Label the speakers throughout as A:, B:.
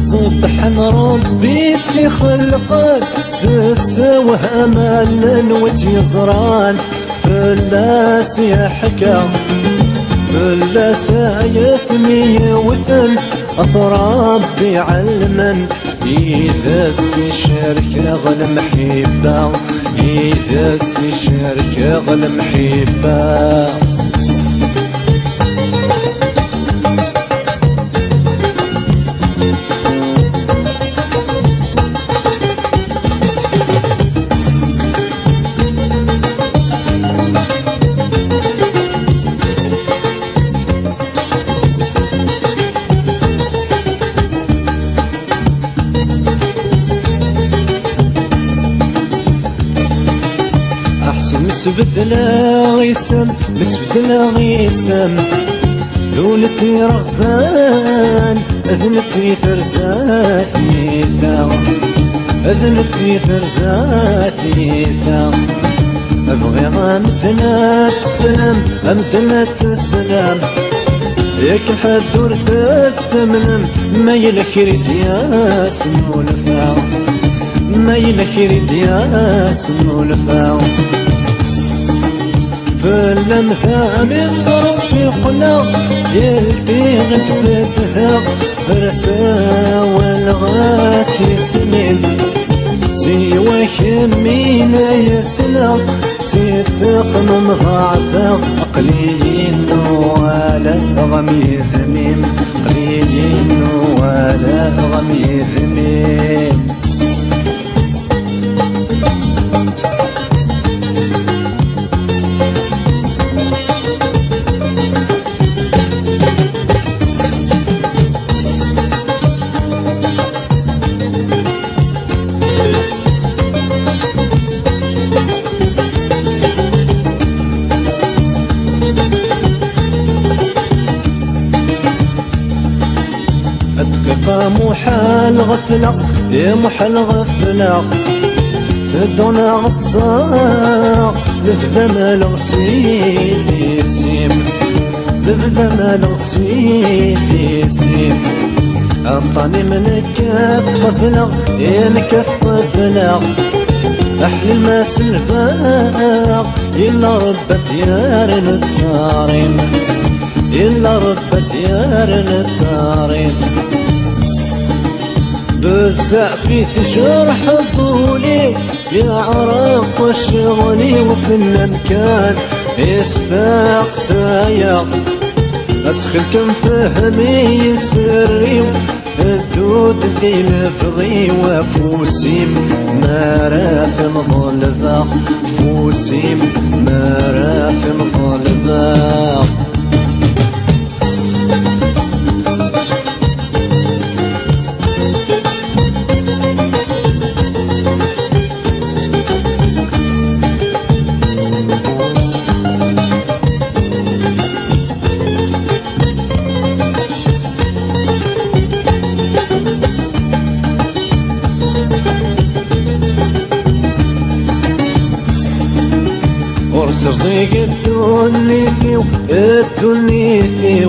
A: سبحان ربي تخلقك تسوه امل وتيزران فلاس يحكى فلاس يثمي وثن اطراب بعلما إذا الشركة المحبة إذا الشركة المحبة مسبدلا غيسم مسبدلا غيسم دولتي رغبان أذنتي ثرزاتي ثا أذنتي ثرزاتي ثا أبغي غامتنا تسلم أمتنا تسلم ياك الحد ورثت تمنم ما يلكريد يا سمولفا ما يلكريد يا سمولفا فالمثام الضرب في قلق يلتي غتفتها فرسا والغاسي سنين سيوا كمينا يسلق سيتخمم ضعفا قليل ولا غمي ثميم قليل ولا غمي ثميم أتقى محال غفلة يا محال غفلة تدونا غتصاق لفذا ما لغسيدي سيم لفذا ما لغسيدي سيم أنطاني من كف غفلة يا نكف غفلة أحلى الماس الفاق إلا ربت يارن التارين إلا ربت يارن التارين بزاف في تجرح الضولي يا عراق والشغلي وفي المكان يستاق سايق أدخل كم فهمي سري الدود اللي لفظي وفوسيم ما رافم ظلفاق فوسيم ما رافم ظلفاق سرزيق الدنيا الدنيا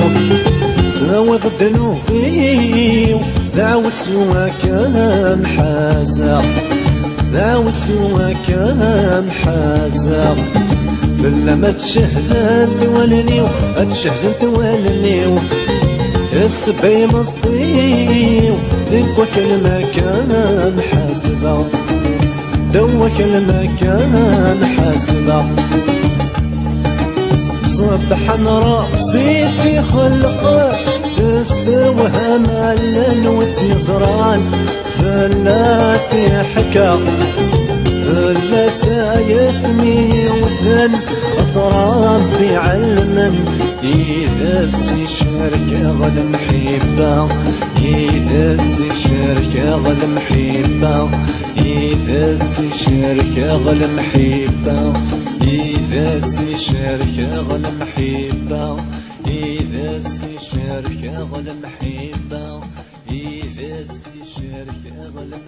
A: سنوض الدنوبي دعوة سوا كان حازق دعوة سوا كان حازق بلا ما تشهد تولنيو اتشهد تولنيو السبي مطيو ذيك وكل ما كان حازق دوك المكان حاسبة. سبحان ربي في خلقه تسوها مالا وتيزران فلاس يحكى فلاس يثني وثن أطرام في علما إذا شركة غالمحبة إذا شركة غالمحبة إذا شركة غالمحبة إذا شركة غالمحبة إذا شركة غالمحبة إذا شركة غالمحبة